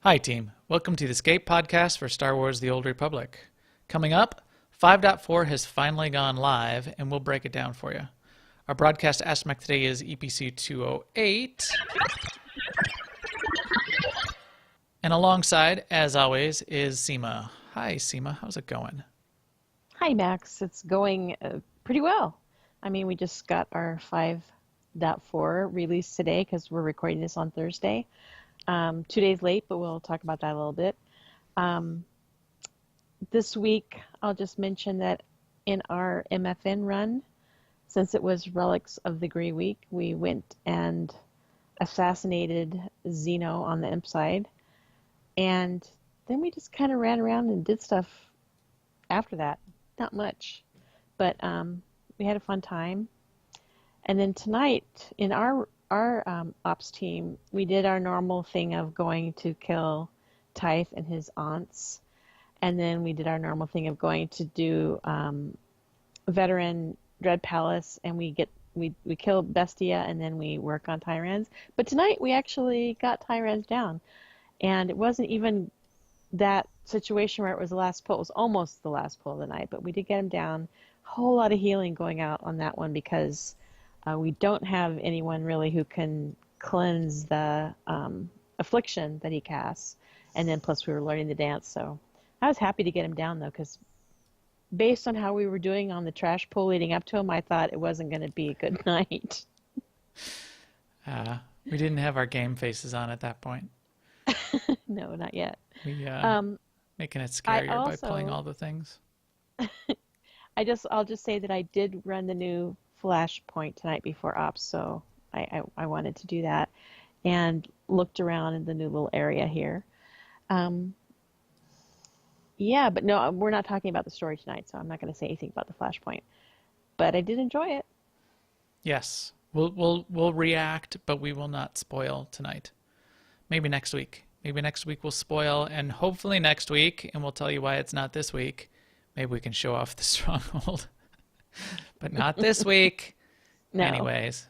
Hi, team. Welcome to the Escape podcast for Star Wars The Old Republic. Coming up, 5.4 has finally gone live, and we'll break it down for you. Our broadcast aspect today is EPC 208. And alongside, as always, is Seema. Hi, Seema. How's it going? Hi, Max. It's going pretty well. I mean, we just got our 5.4 released today because we're recording this on Thursday. 2 days late, but we'll talk about that a little bit. This week, I'll just mention that in our MFN run, since it was Relics of the Grey Week, we went and assassinated Xeno on the imp side. And then we just kind of ran around and did stuff after that. Not much, but we had a fun time. And then tonight, in our ops team, we did our normal thing of going to kill Tyth and his aunts, and then we did our normal thing of going to do veteran Dread Palace, and we kill Bestia, and then we work on Tyrans. But tonight we actually got Tyrans down, and it wasn't even that situation where it was the last pull. It was almost the last pull of the night, but we did get him down. A whole lot of healing going out on that one because we don't have anyone really who can cleanse the affliction that he casts. And then plus we were learning the dance. So I was happy to get him down, though, because based on how we were doing on the trash pull leading up to him, I thought it wasn't going to be a good night. We didn't have our game faces on at that point. No, not yet. We making it scarier by pulling all the things. I'll just say that I did run the new Flashpoint tonight before ops, so I wanted to do that and looked around in the new little area here. Yeah, but no, we're not talking about the story tonight, so I'm not going to say anything about the Flashpoint. But I did enjoy it. Yes, we'll react, but we will not spoil tonight. Maybe next week. Maybe next week we'll spoil, and hopefully next week, and we'll tell you why it's not this week. Maybe we can show off the stronghold. But not this week. No. Anyways,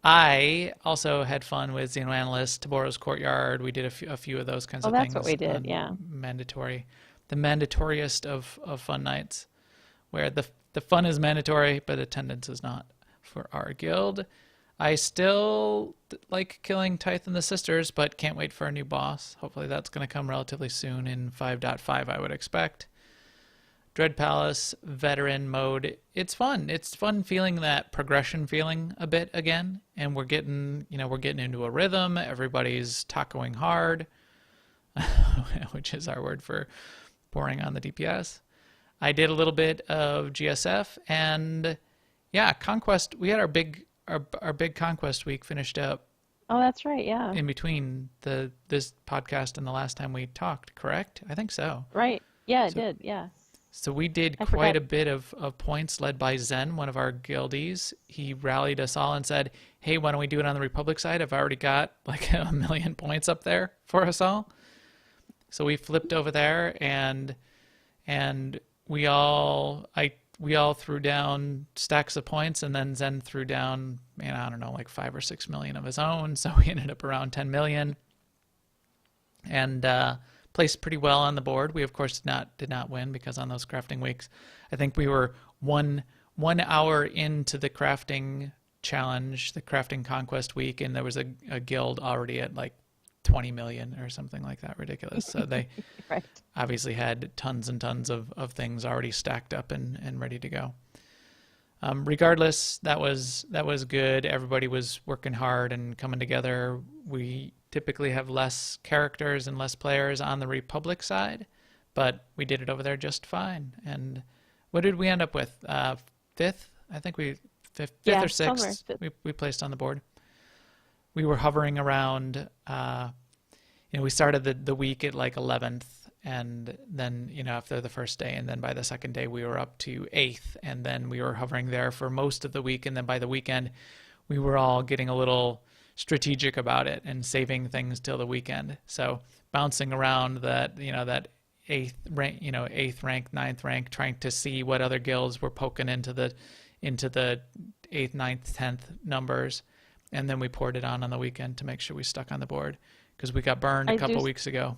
I also had fun with Xenoanalyst, Taboro's Courtyard. We did a few of those kinds of things. Oh, that's what we did, yeah. The mandatoriest of fun nights, where the fun is mandatory, but attendance is not for our guild. I still like killing Tyth and the Sisters, but can't wait for a new boss. Hopefully that's going to come relatively soon in 5.5, I would expect. Dread Palace, veteran mode. It's fun. It's fun feeling that progression feeling a bit again. And we're getting into a rhythm. Everybody's tacoing hard, which is our word for pouring on the DPS. I did a little bit of GSF, and yeah, Conquest. We had our big Conquest week finished up. Oh, that's right. Yeah. In between this podcast and the last time we talked, correct? I think so. Right. Yeah, it did. Yeah. So we did quite a bit of points led by Zen, one of our guildies. He rallied us all and said, hey, why don't we do it on the Republic side? I've already got like 1 million points up there for us all. So we flipped over there and we all threw down stacks of points, and then Zen threw down, I don't know, like 5 or 6 million of his own. So we ended up around 10 million. And placed pretty well on the board. We of course did not win because on those crafting weeks, I think we were one hour into the crafting challenge, the crafting conquest week, and there was a guild already at like 20 million or something like that. Ridiculous. So they right. Obviously had tons and tons of things already stacked up and ready to go. Regardless, that was good. Everybody was working hard and coming together. We typically have less characters and less players on the Republic side, but we did it over there just fine. And what did we end up with? Fifth? I think fifth or sixth we placed on the board. We were hovering around, we started the week at like 11th, and then, after the first day, and then by the second day we were up to 8th, and then we were hovering there for most of the week, and then by the weekend we were all getting a little strategic about it and saving things till the weekend. So bouncing around that 8th rank, 8th rank, 9th rank, trying to see what other guilds were poking into the 8th, 9th, 10th numbers. and then we poured it on the weekend to make sure we stuck on the board because we got burned a I do couple weeks ago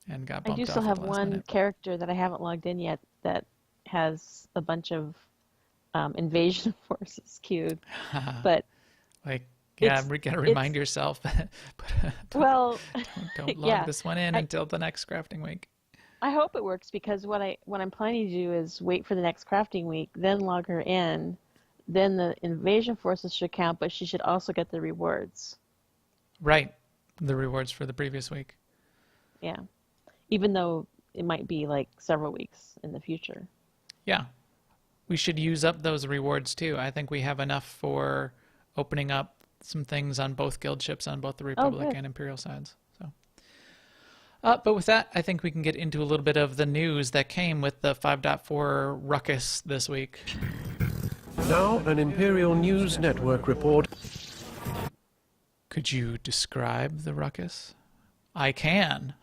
and got I do bumped still off at have the last one minute. character that I haven't logged in yet that has a bunch of invasion forces queued, but Like, yeah, it's we gotta remind it's yourself, well, don't log yeah. this one in I until the next crafting week. I hope it works because what I'm planning to do is wait for the next crafting week, then log her in, then the invasion forces should count, but she should also get the rewards. Right, the rewards for the previous week. Yeah, even though it might be like several weeks in the future. Yeah, we should use up those rewards too. I think we have enough for opening up some things on both guild ships on both the Oh, Republic good. and Imperial sides. So, but with that, I think we can get into a little bit of the news that came with the 5.4 ruckus this week. Now, an Imperial News Network report. Could you describe the ruckus? I can.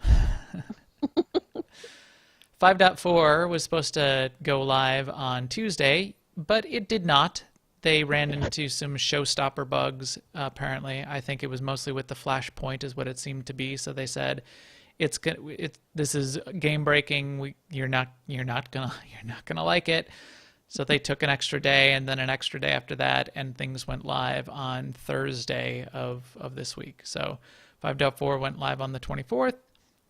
5.4 was supposed to go live on Tuesday, but it did not. They ran into some showstopper bugs, apparently. I think it was mostly with the flashpoint is what it seemed to be. So they said this is game breaking. You're not gonna like it. So they took an extra day and then an extra day after that, and things went live on Thursday of this week. So 5.4 went live on the 24th,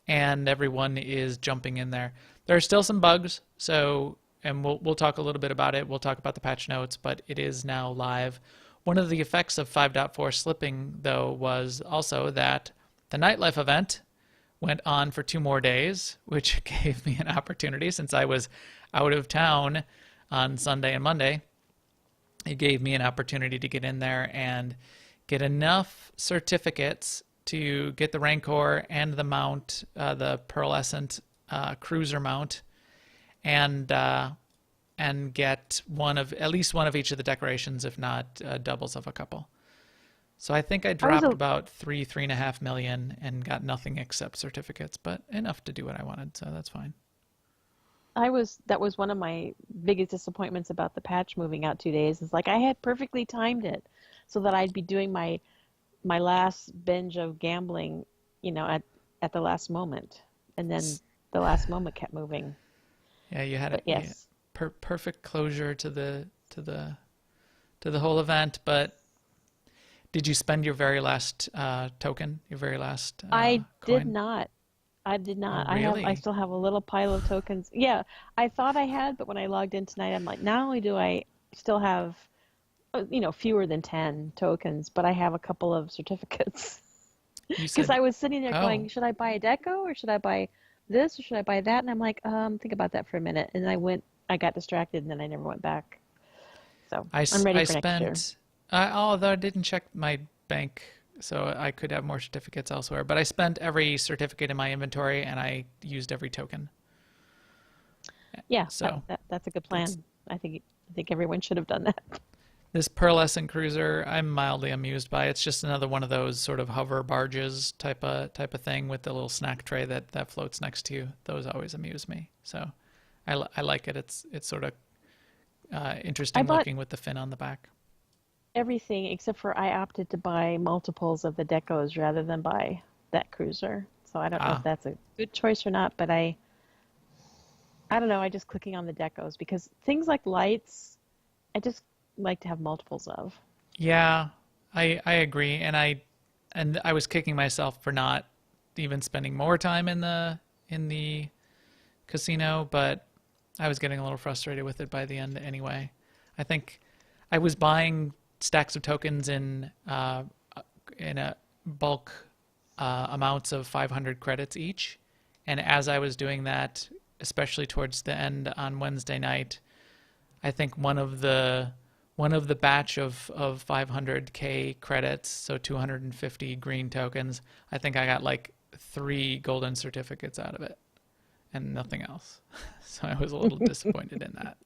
and everyone is jumping in there. There are still some bugs, so and we'll talk a little bit about it. We'll talk about the patch notes, but it is now live. One of the effects of 5.4 slipping, though, was also that the nightlife event went on for 2 more days, which gave me an opportunity since I was out of town on Sunday and Monday. It gave me an opportunity to get in there and get enough certificates to get the Rancor and the mount, the pearlescent cruiser mount, and get at least one of each of the decorations, if not doubles of a couple. So I think I I was dropped about 3.5 million and got nothing except certificates, but enough to do what I wanted, so that's fine. that was one of my biggest disappointments about the patch moving out 2 days. Is like I had perfectly timed it so that I'd be doing my last binge of gambling, at the last moment, and then the last moment kept moving. Yeah, you had But yes, perfect closure to the whole event, but did you spend your very last token, your very last I did coin? not. I did Oh, not. I really? still have a little pile of tokens. Yeah, I thought I had, but when I logged in tonight, I'm like, not only do I still have, fewer than 10 tokens, but I have a couple of certificates. You Because said, I was sitting there oh, going, should I buy a deco or should I buy this or should I buy that? And I'm like, think about that for a minute. And I got distracted and then I never went back. So I'm ready I for next year. spent, although I didn't check my bank, so I could have more certificates elsewhere, but I spent every certificate in my inventory and I used every token. Yeah, So that's a good that's plan. I think everyone should have done that. this pearlescent cruiser. I'm mildly amused by. It's just another one of those sort of hover barges type of thing with the little snack tray that floats next to you. Those always amuse me. So I like it. It's sort of I interesting bought looking with the fin on the back. everything except for I opted to buy multiples of the decos rather than buy that cruiser. So I don't know if Ah, that's a good choice or not, but I don't know, I just clicking on the decos because things like lights, I just like to have multiples of. yeah, I agree, and I was kicking myself for not even spending more time in the casino, but I was getting a little frustrated with it by the end anyway. I think I was buying stacks of tokens in a bulk amounts of 500 credits each, and as I was doing that, especially towards the end on Wednesday night, I think one of the batch of 500k credits, so 250 green tokens, I think I got like 3 golden certificates out of it and nothing else. So I was a little disappointed in that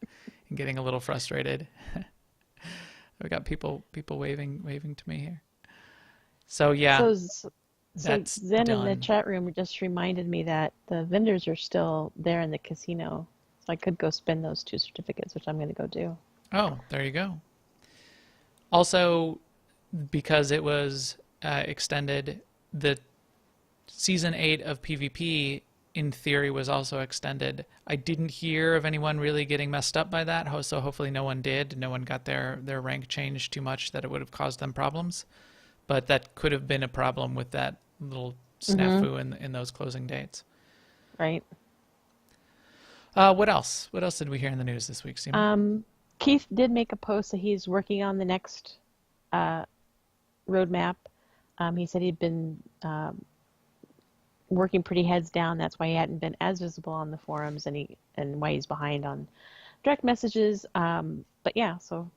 and getting a little frustrated. We got people waving to me here. So yeah, So so that's Zen in the done. chat room just reminded me that the vendors are still there in the casino. So I could go spend those 2 certificates, which I'm going to go do. Oh, there you go. Also, because it was extended, the season 8 of PvP in theory was also extended. I didn't hear of anyone really getting messed up by that, so hopefully no one did. No one got their rank changed too much that it would have caused them problems. But that could have been a problem with that little snafu in those closing dates. Right. What else? What else did we hear in the news this week, Seema? Keith did make a post that he's working on the next roadmap. He said he'd been working pretty heads down. That's why he hadn't been as visible on the forums, and why he's behind on direct messages. But yeah, so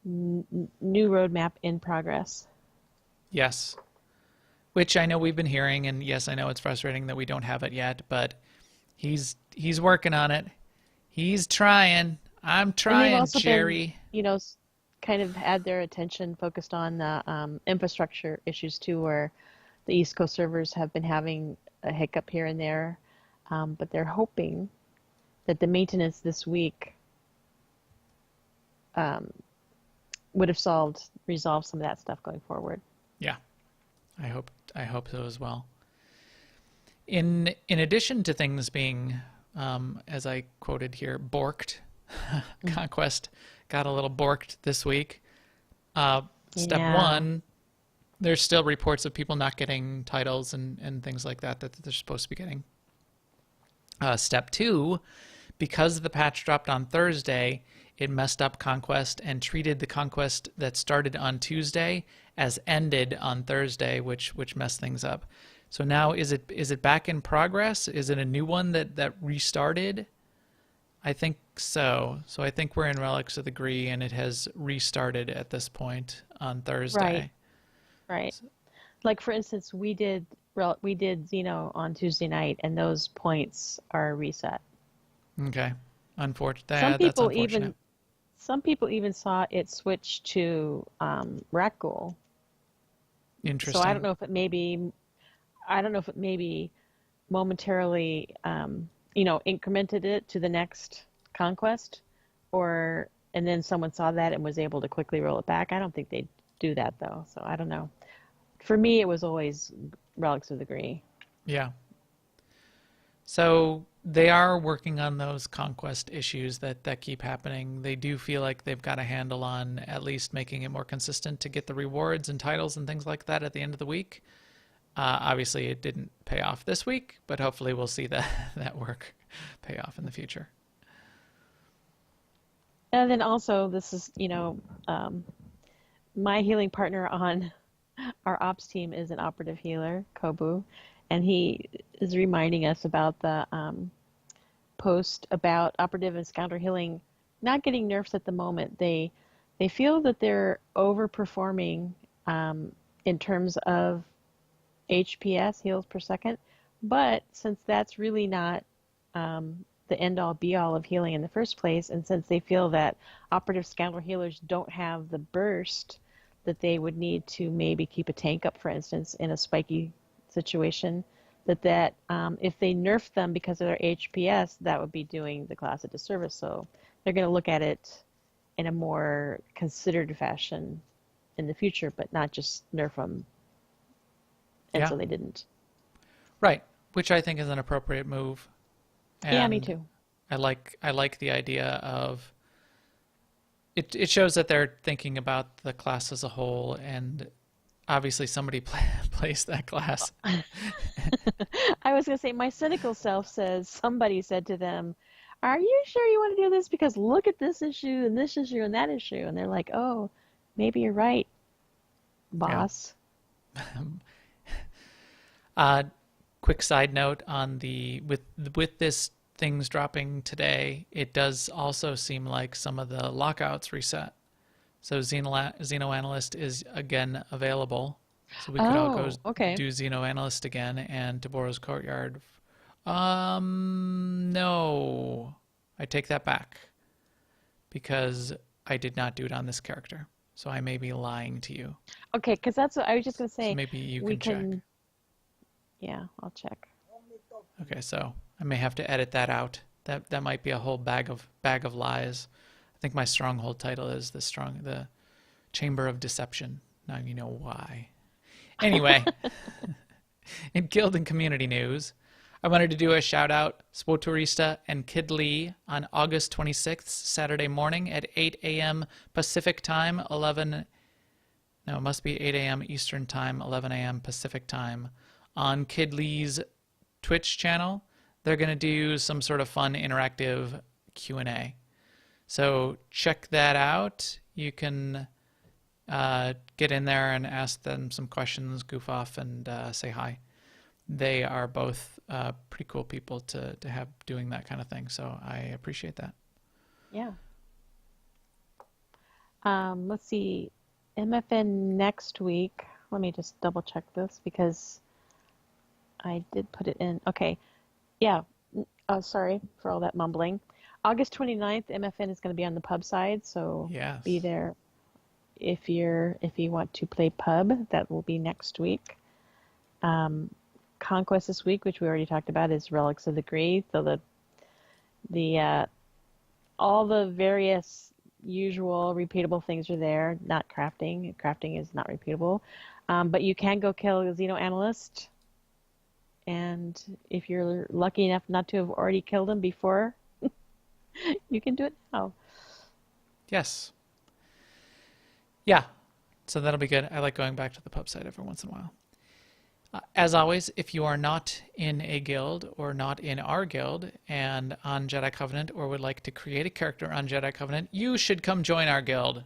new roadmap in progress. Yes. Which I know we've been hearing, and yes, I know it's frustrating that we don't have it yet, but he's working on it. He's trying. I'm trying, Jerry. Been, kind of had their attention focused on the infrastructure issues too, where the East Coast servers have been having a hiccup here and there, but they're hoping that the maintenance this week would have resolved some of that stuff going forward. Yeah, I hope so as well. In addition to things being, as I quoted here, borked, Conquest got a little borked this week. Step 1, there's still reports of people not getting titles and things like that they're supposed to be getting. Step 2, because the patch dropped on Thursday, it messed up Conquest and treated the Conquest that started on Tuesday as ended on Thursday, which messed things up. So now is it back in progress? Is it a new one that restarted? I think so. So I think we're in Relics of the Gree, and it has restarted at this point on Thursday. Right. Like for instance, we did Xeno on Tuesday night, and those points are reset. Okay. Unfortunate. Some That's unfortunate. Some people even saw it switch to Rakghoul. Interesting. So I don't know if it maybe momentarily incremented it to the next conquest, and then someone saw that and was able to quickly roll it back. I don't think they do that though, so I don't know. For me, it was always Relics of the Gree. Yeah. So they are working on those conquest issues that keep happening. They do feel like they've got a handle on at least making it more consistent to get the rewards and titles and things like that at the end of the week. Obviously, it didn't pay off this week, but hopefully we'll see that work pay off in the future. And then also, this is, my healing partner on our ops team is an operative healer, Kobu, and he is reminding us about the post about operative and scoundrel healing not getting nerfs at the moment. They feel that they're overperforming in terms of HPS, heals per second, but since that's really not the end-all be-all of healing in the first place, and since they feel that operative scoundrel healers don't have the burst that they would need to maybe keep a tank up, for instance, in a spiky situation, that if they nerf them because of their HPS, that would be doing the class a disservice. So they're going to look at it in a more considered fashion in the future, but not just nerf them. And so they didn't. Right, which I think is an appropriate move. And yeah, me too. I like the idea of it shows that they're thinking about the class as a whole, and obviously somebody plays that class. I was going to say, my cynical self says somebody said to them, are you sure you want to do this? Because look at this issue and this issue and that issue. And they're like, oh, maybe you're right, boss. Yeah. Quick side note on with this things dropping today, it does also seem like some of the lockouts reset. So Xeno Analyst is again available. So we could all go do Xeno Analyst again, and Taboro's Courtyard. No, I take that back because I did not do it on this character. So I may be lying to you. Okay, because that's what I was just going to say. So maybe you can check. Yeah, I'll check. Okay, so I may have to edit that out. That might be a whole bag of lies. I think my stronghold title is the Chamber of Deception. Now you know why. Anyway, in Guild and Community News, I wanted to do a shout out SWTORista and Kid Lee on August 26th, Saturday morning at 8 a.m. Pacific time, 11, no, it must be 8 a.m. Eastern time, 11 a.m. Pacific time on Kid Lee's Twitch channel. They're going to do some sort of fun interactive Q&A. So check that out. You can get in there and ask them some questions, goof off, and say hi. They are both pretty cool people to have doing that kind of thing. So I appreciate that. Yeah. Let's see. MFN next week. Let me just double check this because I did put it in. Okay. Yeah. Sorry for all that mumbling. August 29th, MFN is going to be on the pub side, so Yes. be there if you want to play pub. That will be next week. Conquest this week, which we already talked about, is Relics of the Grave. So the all the various usual repeatable things are there. Not crafting. Crafting is not repeatable, but you can go kill a Xeno analyst. And if you're lucky enough not to have already killed him before, you can do it now. Yes. Yeah. So that'll be good. I like going back to the pub site every once in a while. As always, if you are not in a guild or not in our guild and on Jedi Covenant or would like to create a character on Jedi Covenant, you should come join our guild.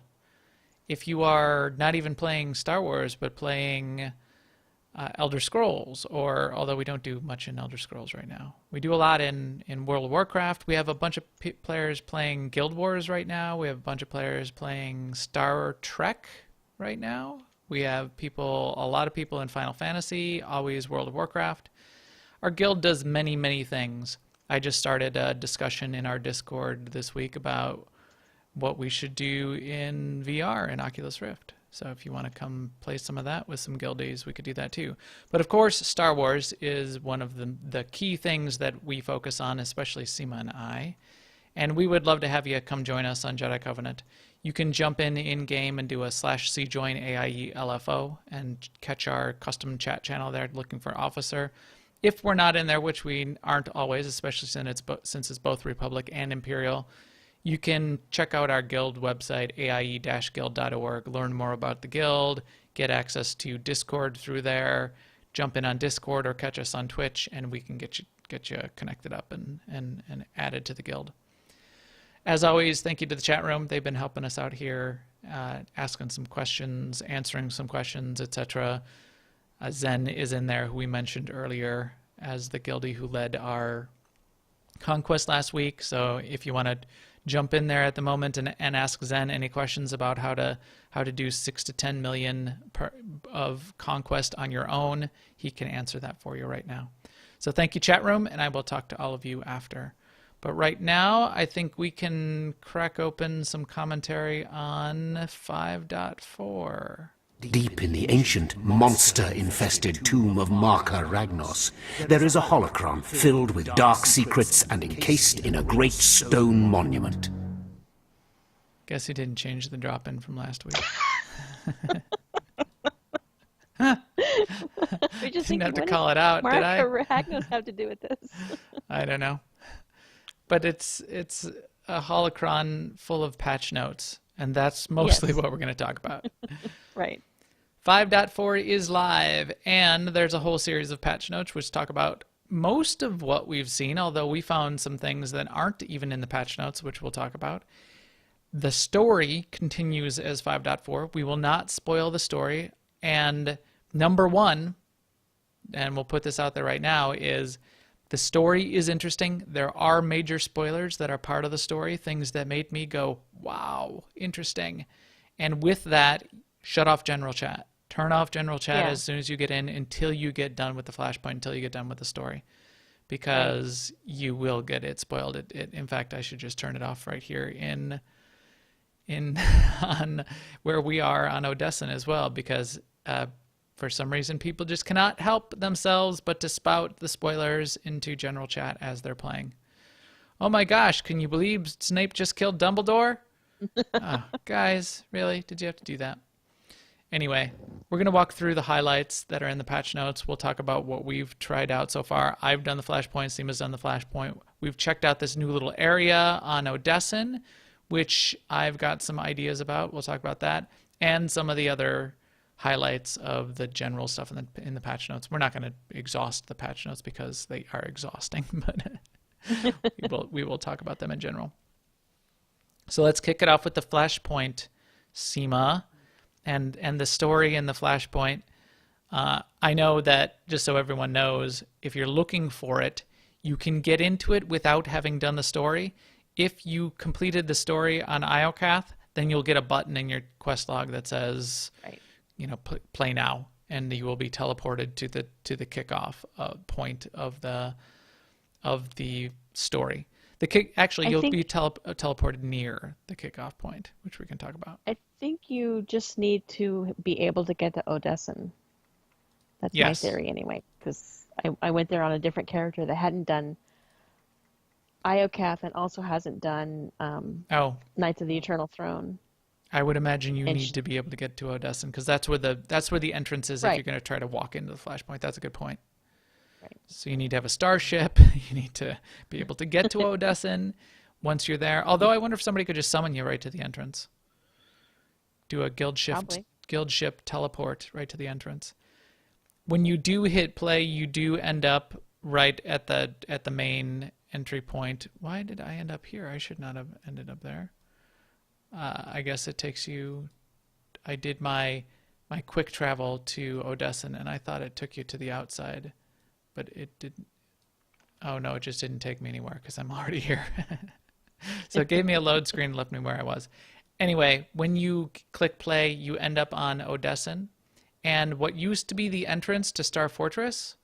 If you are not even playing Star Wars but playing Elder Scrolls, or although we don't do much in Elder Scrolls right now. We do a lot in World of Warcraft. We have a bunch of players playing Guild Wars right now. We have a bunch of players playing Star Trek right now. We have a lot of people in Final Fantasy, always World of Warcraft. Our guild does many, many things. I just started a discussion in our Discord this week about what we should do in VR in Oculus Rift. So if you want to come play some of that with some guildies, we could do that too. But of course, Star Wars is one of the key things that we focus on, especially Seema and I. And we would love to have you come join us on Jedi Covenant. You can jump in-game and do a /cjoin AIE LFO and catch our custom chat channel there looking for officer. If we're not in there, which we aren't always, especially since it's both Republic and Imperial, you can check out our guild website, aie-guild.org, learn more about the guild, get access to Discord through there, jump in on Discord or catch us on Twitch, and we can get you connected up and added to the guild. As always, thank you to the chat room. They've been helping us out here, asking some questions, answering some questions, etc. Zen is in there, who we mentioned earlier as the guildie who led our conquest last week. So if you want to jump in there at the moment and ask Zen any questions about how to do 6 to 10 million of conquest on your own, he can answer that for you right now. So thank you, chat room, and I will talk to all of you after. But right now, I think we can crack open some commentary on 5.4. Deep in the ancient, monster-infested tomb of Marka Ragnos, there is a holocron filled with dark secrets and encased in a great stone monument. Guess he didn't change the drop-in from last week. We just didn't have to call it out, did I? Marka Ragnos have to do with this? I don't know. But it's a holocron full of patch notes, and that's mostly what we're going to talk about. Right. 5.4 is live, and there's a whole series of patch notes which talk about most of what we've seen, although we found some things that aren't even in the patch notes, which we'll talk about. The story continues as 5.4. We will not spoil the story. And number one, and we'll put this out there right now, is the story is interesting. There are major spoilers that are part of the story, things that made me go, wow, interesting. And with that, shut off general chat. Turn off general chat as soon as you get in until you get done with the flashpoint, until you get done with the story. Because you will get it spoiled. In fact, I should just turn it off right here in on where we are on Odessan as well, because for some reason people just cannot help themselves but to spout the spoilers into general chat as they're playing. Oh my gosh, can you believe Snape just killed Dumbledore? Oh, guys, really? Did you have to do that? Anyway, we're going to walk through the highlights that are in the patch notes. We'll talk about what we've tried out so far. I've done the flashpoint. Seema's done the flashpoint. We've checked out this new little area on Odesson, which I've got some ideas about. We'll talk about that. And some of the other highlights of the general stuff in the patch notes. We're not going to exhaust the patch notes because they are exhausting, but we will talk about them in general. So let's kick it off with the flashpoint, Seema, and the story in the flashpoint. I know that, just so everyone knows, if you're looking for it, you can get into it without having done the story. If you completed the story on Iocath, then you'll get a button in your quest log that says, Right. you know, play now, and you will be teleported to the kickoff point of the story. You'll be teleported near the kickoff point, which we can talk about. I think you just need to be able to get to Odesson. That's Yes. my theory anyway, because I went there on a different character that hadn't done Iocath and also hasn't done Knights of the Eternal Throne. I would imagine you And need to be able to get to Odesson because that's where the entrance is if Right. you're going to try to walk into the flashpoint. That's a good point. Right. So you need to have a starship. You need to be able to get to Odesson once you're there. Although I wonder if somebody could just summon you right to the entrance. Do a guild ship teleport right to the entrance. When you do hit play, you do end up right at the main entry point. Why did I end up here? I should not have ended up there. I guess it takes you. I did my quick travel to Odesson, and I thought it took you to the outside, but it didn't. Oh no, it just didn't take me anywhere because I'm already here. So it gave me a load screen and left me where I was. Anyway, when you click play, you end up on Odesson, and what used to be the entrance to Star Fortress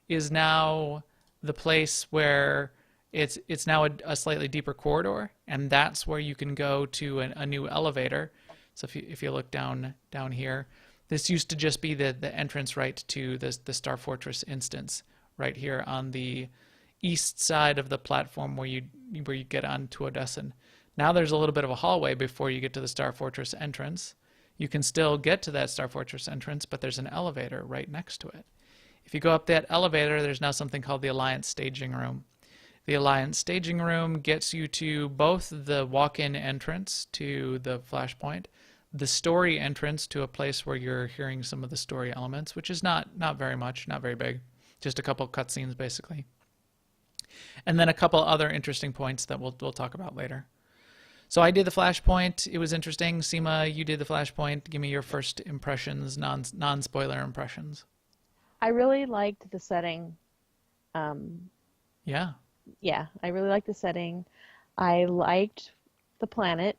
is now the place where it's now a slightly deeper corridor, and that's where you can go to a new elevator. So if you look down here, this used to just be the entrance right to the Star Fortress instance, right here on the east side of the platform where you get onto Odesson. Now there's a little bit of a hallway before you get to the Star Fortress entrance. You can still get to that Star Fortress entrance, but there's an elevator right next to it. If you go up that elevator, there's now something called the Alliance Staging Room. The Alliance Staging Room gets you to both the walk-in entrance to the flashpoint, the story entrance to a place where you're hearing some of the story elements, which is not very much, not very big, just a couple cutscenes basically. And then a couple other interesting points that we'll talk about later. So I did the flashpoint. It was interesting. Seema, you did the flashpoint. Give me your first impressions, non-spoiler impressions. I really liked the setting. Yeah. Yeah, I really liked the setting. I liked the planet.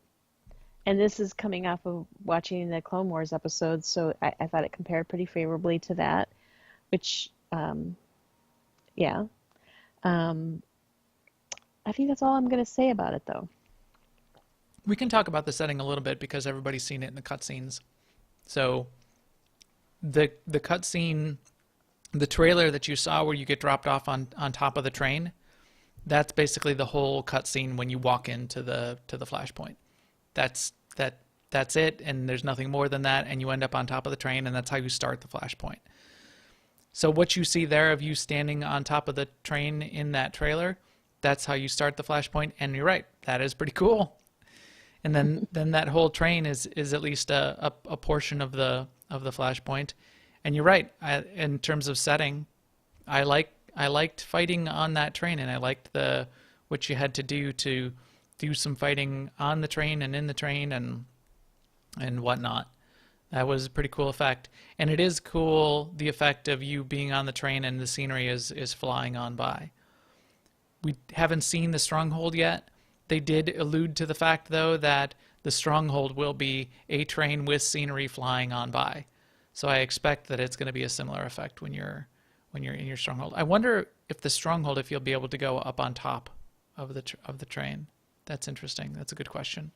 And this is coming off of watching the Clone Wars episodes, so I thought it compared pretty favorably to that, which, yeah. I think that's all I'm going to say about it, though. We can talk about the setting a little bit because everybody's seen it in the cutscenes. So the cutscene, the trailer that you saw where you get dropped off on top of the train, that's basically the whole cutscene when you walk into the flashpoint. That's it, and there's nothing more than that, and you end up on top of the train, and that's how you start the flashpoint. So what you see there of you standing on top of the train in that trailer, that's how you start the flashpoint, and you're right, that is pretty cool. And then that whole train is at least a portion of the flashpoint. And you're right, in terms of setting, I liked fighting on that train, and I liked what you had to do some fighting on the train and in the train and whatnot. That was a pretty cool effect. And it is cool, the effect of you being on the train and the scenery is flying on by. We haven't seen the Stronghold yet. They did allude to the fact, though, that the Stronghold will be a train with scenery flying on by. So I expect that it's going to be a similar effect when you're in your Stronghold. I wonder if the Stronghold, if you'll be able to go up on top of the train. That's interesting. That's a good question.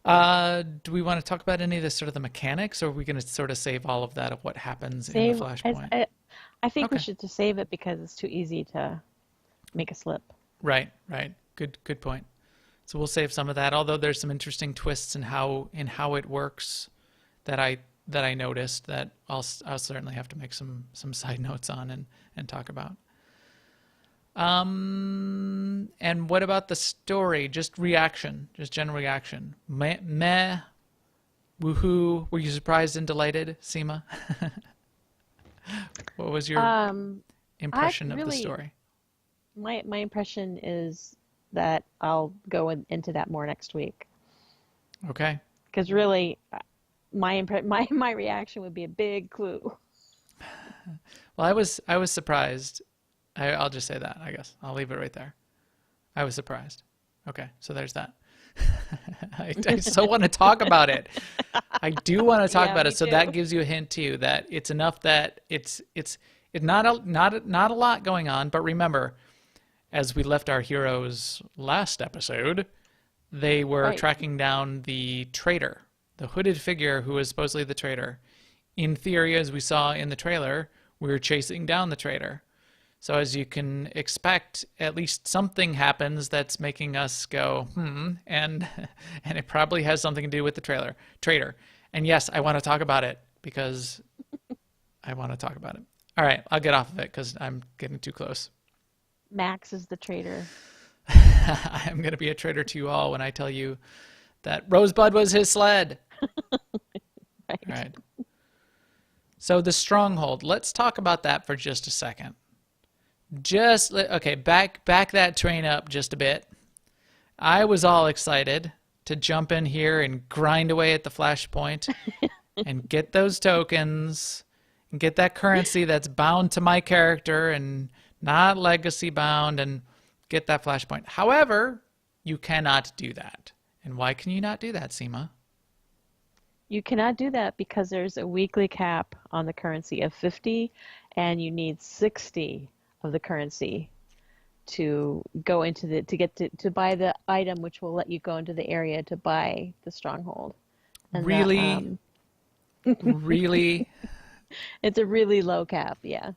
Do we want to talk about any of the mechanics, or are we going to sort of save all of that of what happens in the flashpoint? I think we Okay. should just save it because it's too easy to make a slip. Right. Good point. So we'll save some of that, although there's some interesting twists in how it works that I noticed that I'll certainly have to make some side notes on and talk about. And what about the story? Just reaction, just general reaction. Meh, woohoo. Were you surprised and delighted, Seema? What was your impression of the story? My impression is that I'll go into that more next week. Okay. Because really, my reaction would be a big clue. Well, I was surprised. I'll just say that, I guess. I'll leave it right there. I was surprised. Okay, so there's that. I still want to talk about it. I do want to talk about it. So too. That gives you a hint too that it's enough that it's not a lot going on. But remember, as we left our heroes last episode, they were tracking down the traitor, the hooded figure who was supposedly the traitor. In theory, as we saw in the trailer, we were chasing down the traitor. So as you can expect, at least something happens that's making us go, and it probably has something to do with the traitor. And yes, I want to talk about it because I want to talk about it. All right, I'll get off of it because I'm getting too close. Max is the traitor. I'm going to be a traitor to you all when I tell you that Rosebud was his sled. Right. All right. So the stronghold, let's talk about that for just a second. Back that train up just a bit. I was all excited to jump in here and grind away at the flashpoint and get those tokens and get that currency that's bound to my character and not legacy bound and get that flashpoint. However, you cannot do that. And why can you not do that, Seema? You cannot do that because there's a weekly cap on the currency of 50, and you need 60 of the currency to go into to buy the item which will let you go into the area to buy the stronghold. And really? Really? It's a really low cap, yeah.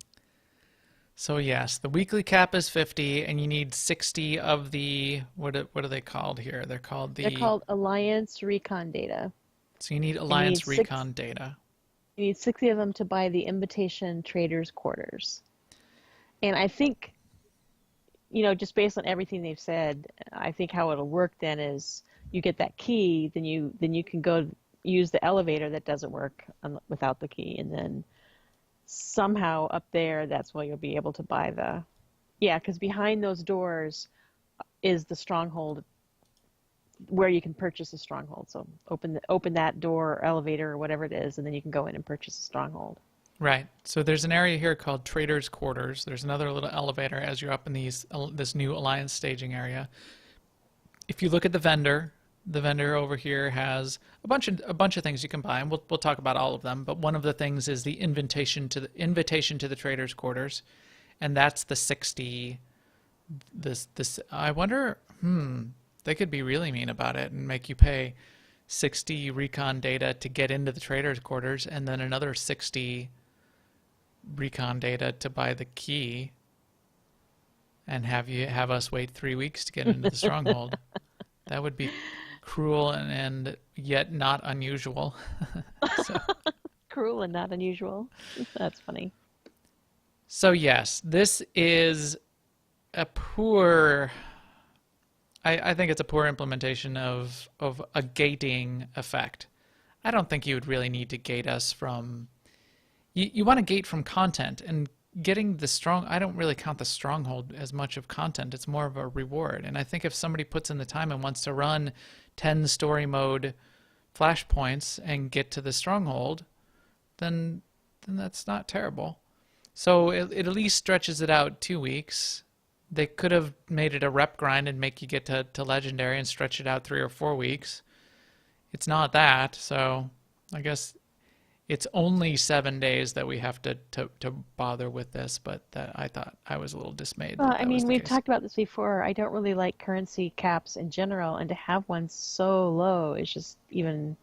So yes, the weekly cap is 50, and you need 60 of the what are they called here? They're called Alliance Recon data. So you need Alliance Recon data. You need 60 of them to buy the Invitation Traders Quarters. And I think, just based on everything they've said, I think how it'll work then is you get that key, then you can go use the elevator that doesn't work without the key, and then somehow up there, that's where you'll be able to buy because behind those doors is the stronghold where you can purchase a stronghold. So open that door or elevator or whatever it is, and then you can go in and purchase a stronghold. Right. So there's an area here called Traders' Quarters. There's another little elevator as you're up in this new Alliance staging area. If you look at the vendor over here has a bunch of things you can buy, and we'll talk about all of them. But one of the things is the invitation to the Traders' Quarters, and that's the 60. This I wonder. They could be really mean about it and make you pay 60 recon data to get into the Traders' Quarters, and then another 60 recon data to buy the key, and have us wait 3 weeks to get into the stronghold. That would be cruel and yet not unusual. Cruel and not unusual. That's funny. So yes, this is a poor. I think it's a poor implementation of a gating effect. I don't think you would really need to gate us from. You want to gate from content, and getting the strong. I don't really count the stronghold as much of content. It's more of a reward. And I think if somebody puts in the time and wants to run 10 story mode flashpoints and get to the stronghold, then that's not terrible. So it at least stretches it out 2 weeks. They could have made it a rep grind and make you get to legendary and stretch it out 3 or 4 weeks. It's not that, so I guess it's only 7 days that we have to bother with this, but I thought I was a little dismayed. Well, that was the we've case. talked about this before. I don't really like currency caps in general, and to have one so low is just even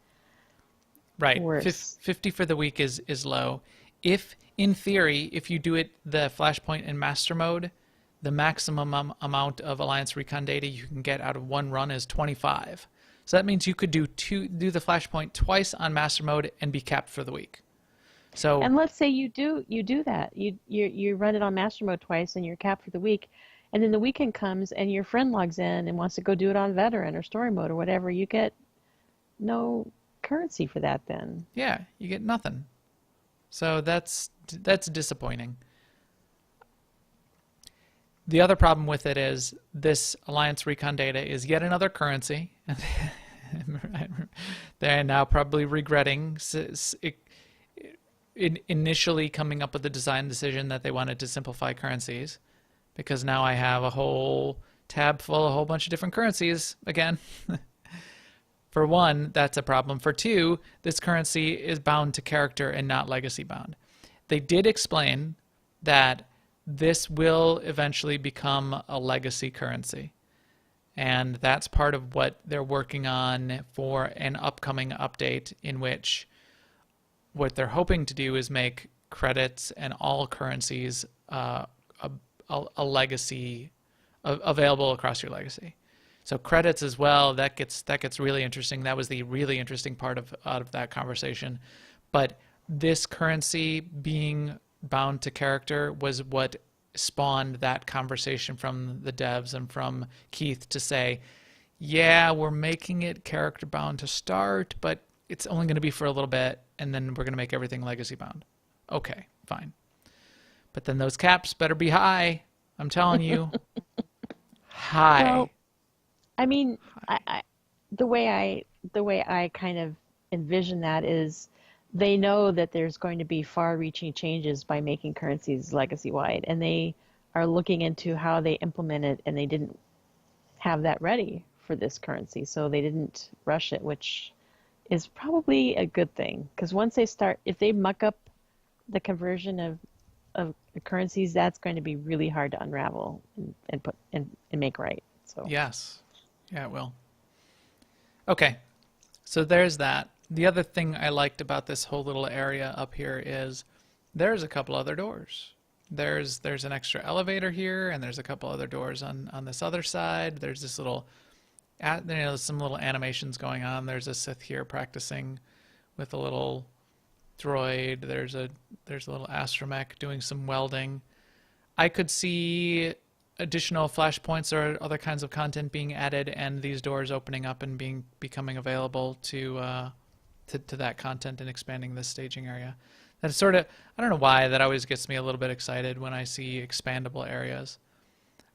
right. worse. 50 for the week is low. If, in theory, if you do it the flashpoint in master mode, the maximum amount of Alliance Recon data you can get out of one run is 25. So that means you could do the flashpoint twice on master mode and be capped for the week. So, And let's say you do that. You run it on master mode twice and you're capped for the week, and then the weekend comes and your friend logs in and wants to go do it on veteran or story mode or whatever. You get no currency for that then. yeah, you get nothing. So that's disappointing. The other problem with it is this Alliance Recon data is yet another currency. They're now probably regretting initially coming up with the design decision that they wanted to simplify currencies, because now I have a whole tab full of a whole bunch of different currencies again. For one, that's a problem. For two, this currency is bound to character and not legacy bound. They did explain that this will eventually become a legacy currency. And that's part of what they're working on for an upcoming update, in which what they're hoping to do is make credits and all currencies a legacy available across your legacy. So credits as well, that gets really interesting. That was the really interesting part out of that conversation. But this currency being bound to character was what spawned that conversation from the devs and from Keith to say, yeah, we're making it character bound to start, but it's only going to be for a little bit, and then we're going to make everything legacy bound. Okay, fine. But then those caps better be high. I'm telling you. High. Well, I mean, the way I kind of envision that is, they know that there's going to be far-reaching changes by making currencies legacy-wide, and they are looking into how they implement it, and they didn't have that ready for this currency, so they didn't rush it, which is probably a good thing, because once they start, if they muck up the conversion of currencies, that's going to be really hard to unravel and put and make right. So yes, yeah, it will. Okay, so there's that. The other thing I liked about this whole little area up here is there's a couple other doors. There's an extra elevator here, and there's a couple other doors on this other side. There's this little, some little animations going on. There's a Sith here practicing with a little droid. There's a little astromech doing some welding. I could see additional flashpoints or other kinds of content being added, and these doors opening up and becoming available to that content and expanding this staging area. That's sort of, I don't know why, that always gets me a little bit excited when I see expandable areas.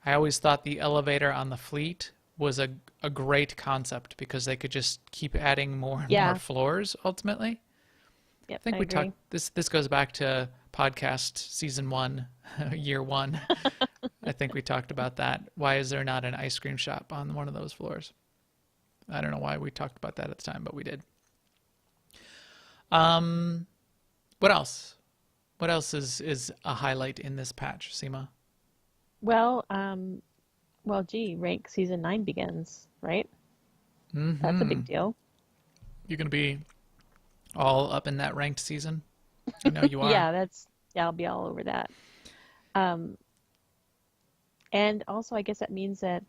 I always thought the elevator on the fleet was a great concept, because they could just keep adding more and more floors ultimately. Yep, I think we agree. talked, this goes back to podcast season 1, year 1. I think we talked about that. Why is there not an ice cream shop on one of those floors? I don't know why we talked about that at the time, but we did. What else? What else is a highlight in this patch, Seema? Well, gee, rank season 9 begins, right? Mm-hmm. That's a big deal. You're going to be all up in that ranked season? I know you are. Yeah, I'll be all over that. And also, I guess that means that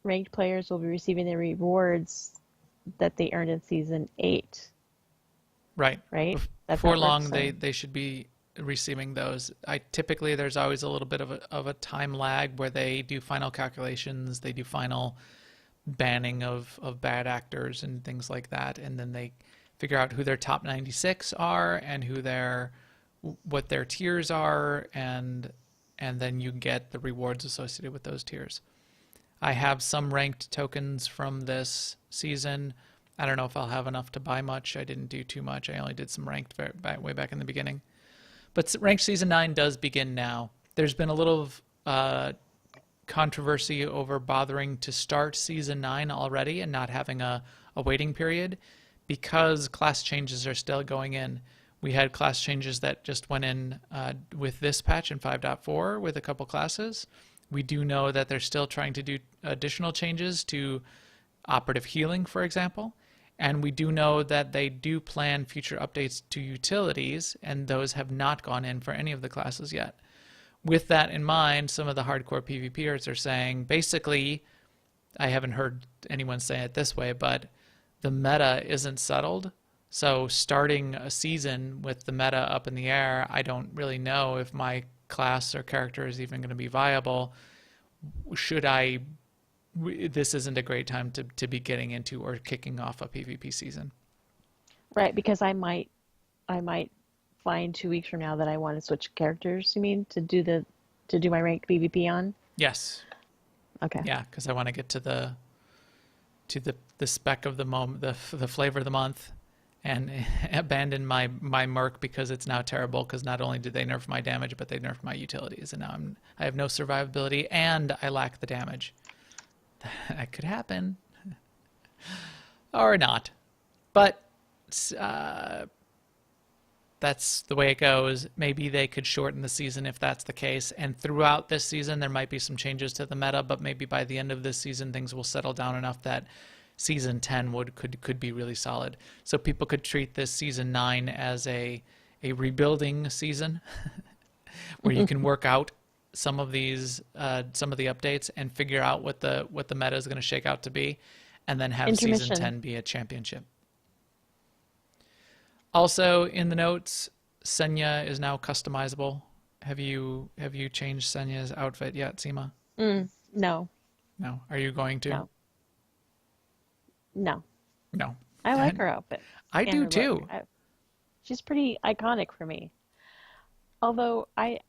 ranked players will be receiving the rewards that they earned in season 8. Right. Right? Before long, they should be receiving those. Typically, there's always a little bit of a time lag where they do final calculations, they do final banning of bad actors and things like that, and then they figure out who their top 96 are and what their tiers are, and then you get the rewards associated with those tiers. I have some ranked tokens from this season. I don't know if I'll have enough to buy much. I didn't do too much. I only did some ranked way back in the beginning. But ranked season 9 does begin now. There's been a little controversy over bothering to start season 9 already and not having a waiting period, because class changes are still going in. We had class changes that just went in with this patch in 5.4 with a couple classes. We do know that they're still trying to do additional changes to operative healing, for example. And we do know that they do plan future updates to utilities, and those have not gone in for any of the classes yet. with that in mind, some of the hardcore PvPers are saying, basically, I haven't heard anyone say it this way, but the meta isn't settled. So starting a season with the meta up in the air, I don't really know if my class or character is even going to be viable. This isn't a great time to be getting into or kicking off a PvP season. Right, because I might find 2 weeks from now that I want to switch characters, you mean, to do my ranked PvP on? Yes. Okay. Yeah, because I want to get to the spec of the moment, the flavor of the month, and abandon my merc because it's now terrible. Because not only did they nerf my damage, but they nerfed my utilities, and now I have no survivability, and I lack the damage. That could happen, or not, but that's the way it goes. Maybe they could shorten the season if that's the case. And throughout this season, there might be some changes to the meta, but maybe by the end of this season, things will settle down enough that season 10 could be really solid. So people could treat this season 9 as a rebuilding season where you can work out some of the updates and figure out what the meta is going to shake out to be, and then have season 10 be a championship. Also in the notes, Senya is now customizable. Have you changed Senya's outfit yet, Seema? No. No. Are you going to? No. No. No. I like her outfit. I do too. She's pretty iconic for me. Although I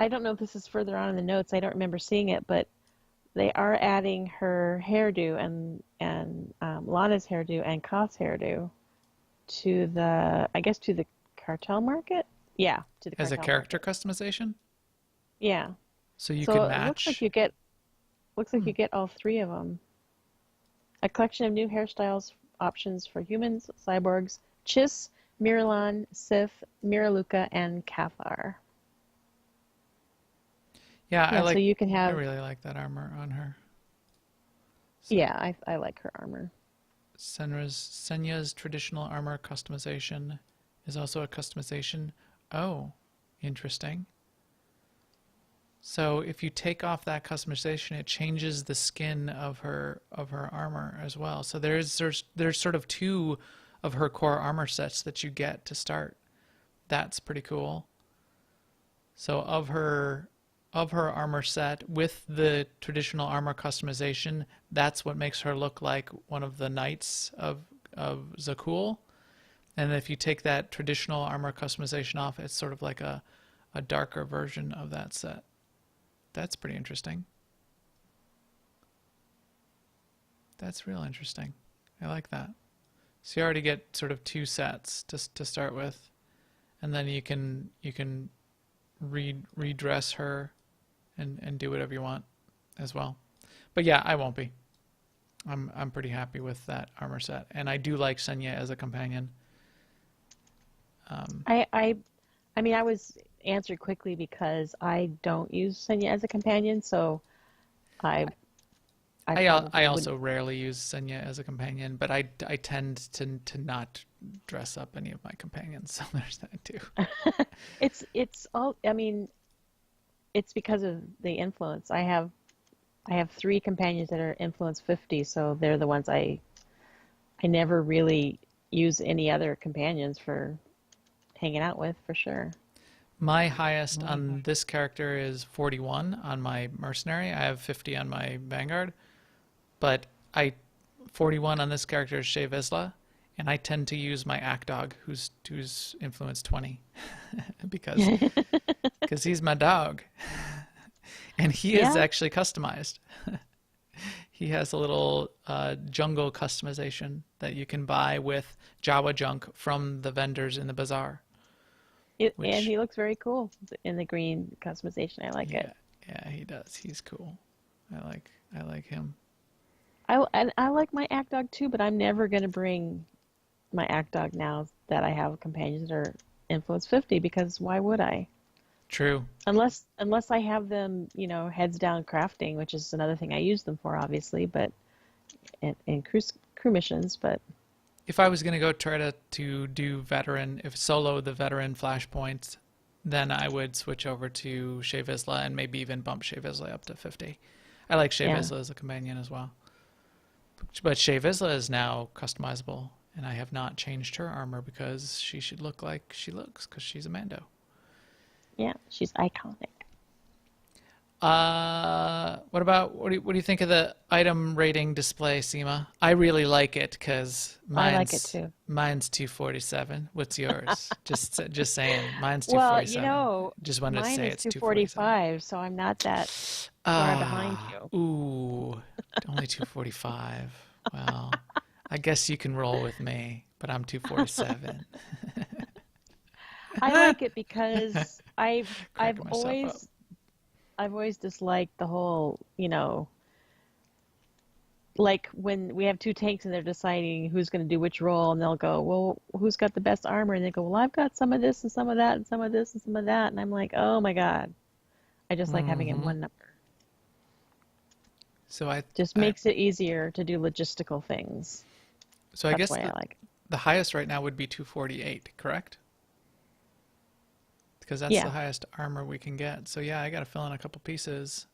don't know if this is further on in the notes. I don't remember seeing it, but they are adding her hairdo and Lana's hairdo and Koth's hairdo to the cartel market. Yeah, to the as a cartel character market. Customization. Yeah. So you can match. It looks like you get all three of them. A collection of new hairstyles options for humans, cyborgs, Chiss, Miralon, Sif, Miraluka, and Cathar. Yeah, so you can have. I really like that armor on her. Yeah, I like her armor. Senya's traditional armor customization is also a customization. Oh, interesting. So if you take off that customization, it changes the skin of her armor as well. So there's sort of two of her core armor sets that you get to start. That's pretty cool. So of her armor set with the traditional armor customization, that's what makes her look like one of the knights of Zakul. And if you take that traditional armor customization off, it's sort of like a darker version of that set. That's pretty interesting. That's real interesting. I like that. So you already get sort of two sets to start with, and then you can redress her and do whatever you want as well. But yeah, I won't be. I'm pretty happy with that armor set, and I do like Senya as a companion. I mean, I was answered quickly because I don't use Senya as a companion, so I also rarely use Senya as a companion, but I tend to not dress up any of my companions, so there's that too. It's all, I mean, it's because of the influence. I have 3 companions that are influence 50, so they're the ones I never really use any other companions for hanging out with, for sure. My highest on this character is 41 on my mercenary. I have 50 on my vanguard, but 41 on this character is Shea Vizsla, and I tend to use my Akdog, who's influence 20, because he's my dog, and he is actually customized. He has a little jungle customization that you can buy with Jawa junk from the vendors in the bazaar. And he looks very cool in the green customization. I like it. Yeah, he does. He's cool. I like him. I like my Akdog too, but I'm never going to bring my Akdog now that I have companions that are influence 50, because why would I? True. Unless I have them, heads down crafting, which is another thing I use them for, obviously, but in crew missions, but. If I was going to go try to do veteran, if solo the veteran flashpoints, then I would switch over to Shea Vizsla and maybe even bump Shea Vizsla up to 50. I like Shea Yeah. Vizsla as a companion as well. But Shea Vizsla is now customizable, and I have not changed her armor because she should look like she looks because she's a Mando. Yeah, she's iconic. What do you think of the item rating display, Seema? I really like it because I like it too. mine's 247. What's yours? Just saying, mine's Well, 247. Just wanted to mine say is it's 247. 245, so I'm not that far behind you. Ooh, only 245. Well, I guess you can roll with me, but I'm 247. I like it because I've Cracking myself up. I've always disliked the whole, like when we have two tanks and they're deciding who's going to do which role, and they'll go, well, who's got the best armor? And they go, well, I've got some of this and some of that and some of this and some of that. And I'm like, oh my God. I just like having it in one number. So Just makes it easier to do logistical things. So I That's guess why I like it. the highest right now would be 248, correct? Because that's Yeah. the highest armor we can get. So yeah, I got to fill in a couple pieces.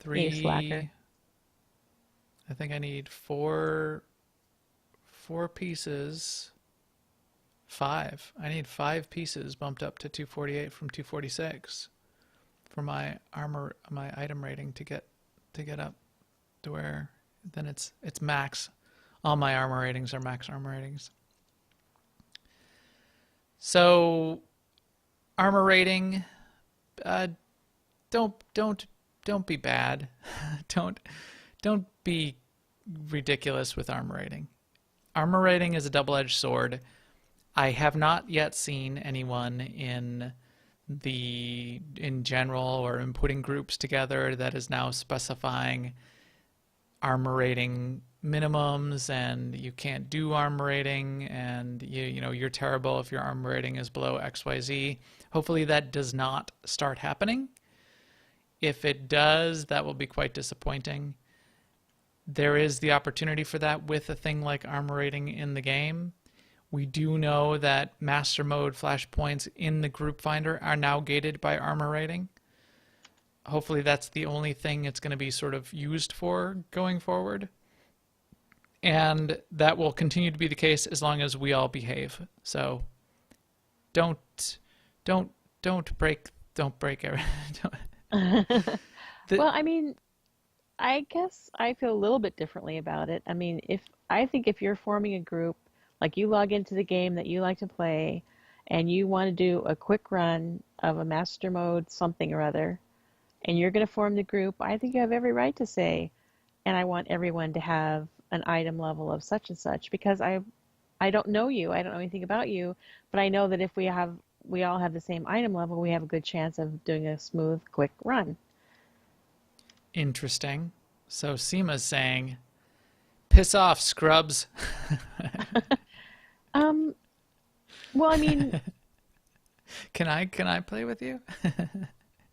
You slacker. I think I need four pieces. Five. I need 5 pieces bumped up to 248 from 246 for my item rating to get up to where then it's max. All my armor ratings are max armor ratings. So armor rating, don't be bad. don't be ridiculous with armor rating. Armor rating is a double-edged sword. I have not yet seen anyone in general or in putting groups together that is now specifying armor rating minimums, and you can't do armor rating, and you're terrible if your armor rating is below XYZ. Hopefully that does not start happening. If it does, that will be quite disappointing. There is the opportunity for that with a thing like armor rating in the game. We do know that master mode flashpoints in the group finder are now gated by armor rating. Hopefully that's the only thing it's going to be sort of used for going forward. And that will continue to be the case as long as we all behave. So don't break Well, I mean, I guess I feel a little bit differently about it. I mean, if you're forming a group, like you log into the game that you like to play, and you want to do a quick run of a master mode something or other, and you're going to form the group, I think you have every right to say, and I want everyone to have an item level of such and such, because I don't know you, I don't know anything about you, but I know that if we all have the same item level, we have a good chance of doing a smooth, quick run. Interesting. So Seema's saying, piss off, scrubs. Well, I mean, Can I play with you?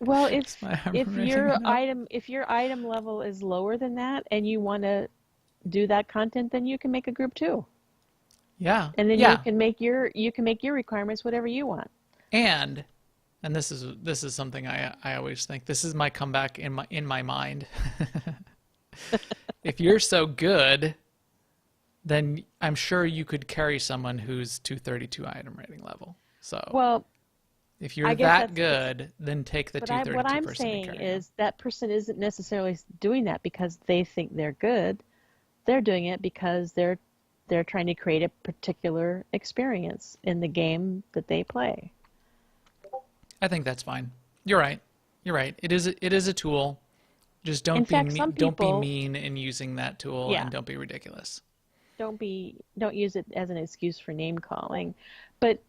well, Is my armor if rating your enough? item level is lower than that, and you want to do that content, then you can make a group too, Yeah. and then Yeah. you can make your requirements whatever you want. And this is something I always think. This is my comeback in my mind. If you're so good, then I'm sure you could carry someone who's 232 item rating level. So Well, if you're I guess that that's good, then take the what 232 I'm person and saying carry them. is that person isn't necessarily doing that because they think they're good. They're doing it because they're trying to create a particular experience in the game that they play. I think that's fine. You're right. You're right. It is a tool. Just don't In be fact, some don't be people, mean in using that tool, yeah, and don't be ridiculous. don't use it as an excuse for name calling. But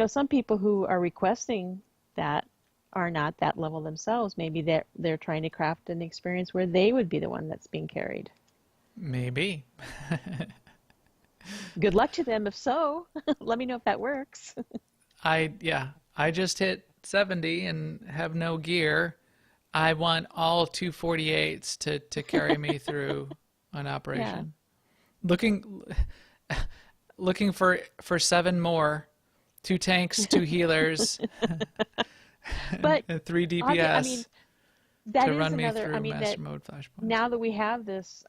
some people who are requesting that are not that level themselves. Maybe they're trying to craft an experience where they would be the one that's being carried. Maybe. Good luck to them if so. Let me know if that works. I just hit 70 and have no gear. I want all 248s to carry me through an operation. Looking for 7 more 2 tanks, 2 healers, But and 3 I mean, DPS that to is run me another, I through mean, that master mode flashpoints. now that we have this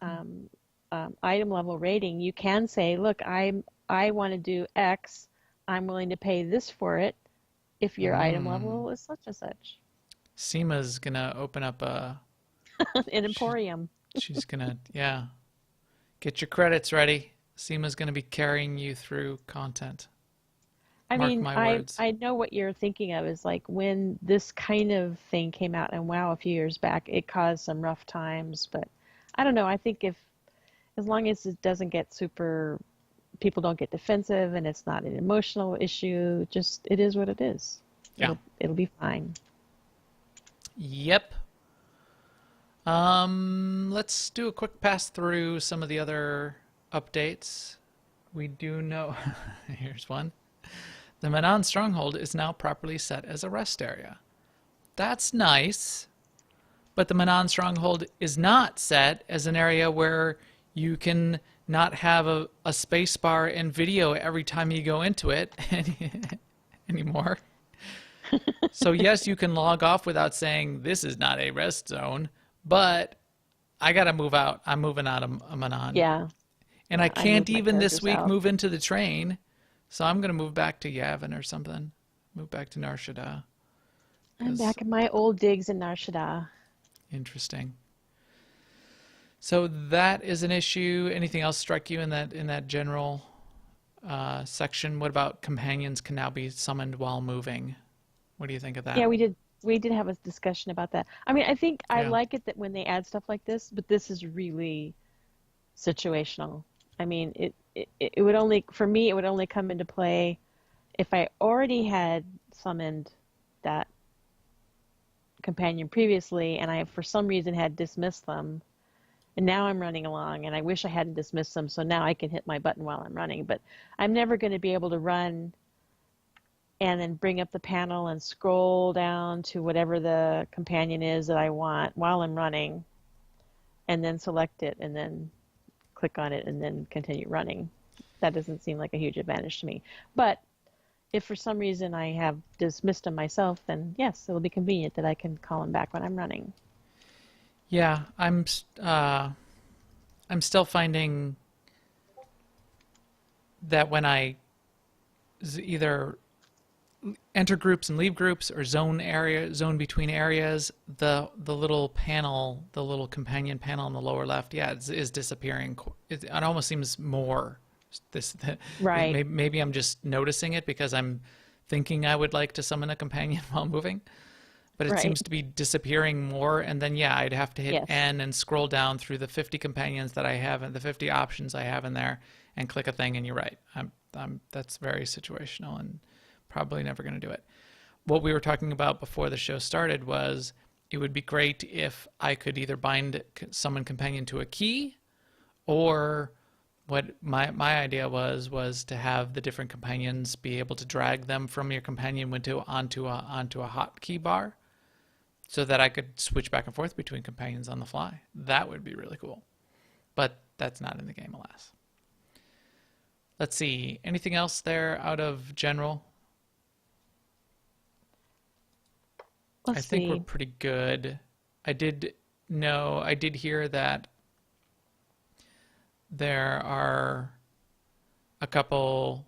item level rating, you can say, look, I want to do X. I'm willing to pay this for it if your item level is such and such. Seema's gonna open up a. An emporium. She's gonna, yeah. Get your credits ready. Seema's gonna be carrying you through content. I Mark mean, my I words. I know what you're thinking of is like when this kind of thing came out and WoW a few years back, it caused some rough times, but I don't know. I think if as long as it doesn't get super people don't get defensive and it's not an emotional issue, just it is what it is. Yeah. It'll be fine. Yep. Let's do a quick pass through some of the other updates. We do know, here's one. The Manan Stronghold is now properly set as a rest area. That's nice, but the Manan Stronghold is not set as an area where you can not have a space bar and video every time you go into it anymore. So yes, you can log off without saying this is not a rest zone, but I gotta move out. I'm moving out of Manan. Yeah. And I I can't moved my even this characters week out. move into the train. So I'm gonna move back to Yavin or something. Move back to Nar Shaddaa. I'm back in my old digs in Nar Shaddaa. Interesting. So that is an issue. Anything else strike you in that general section? What about companions can now be summoned while moving? What do you think of that? Yeah, we did have a discussion about that. I mean, I think I Yeah. like it that when they add stuff like this, but this is really situational. I mean, it would only for me it would only come into play if I already had summoned that companion previously and I for some reason had dismissed them. And now I'm running along and I wish I hadn't dismissed them so now I can hit my button while I'm running, but I'm never going to be able to run and then bring up the panel and scroll down to whatever the companion is that I want while I'm running and then select it and then click on it and then continue running. That doesn't seem like a huge advantage to me. But if for some reason I have dismissed them myself, then yes, it'll be convenient that I can call them back when I'm running. Yeah, I'm still finding that when I either enter groups and leave groups or zone between areas, the little panel, the little companion panel on the lower left, yeah, is disappearing. It almost seems more. Right. Maybe I'm just noticing it because I'm thinking I would like to summon a companion while moving, but it Right. seems to be disappearing more. And then yeah, I'd have to hit Yes. N and scroll down through the 50 companions that I have and the 50 options I have in there, and click a thing. And you're right, that's very situational and probably never going to do it. What we were talking about before the show started was it would be great if I could either bind summon companion to a key, or what my idea was to have the different companions be able to drag them from your companion window onto a hotkey bar, so that I could switch back and forth between companions on the fly. That would be really cool. But that's not in the game, alas. Let's see. Anything else there out of general? Let's I think we're see. pretty good. I did hear that there are a couple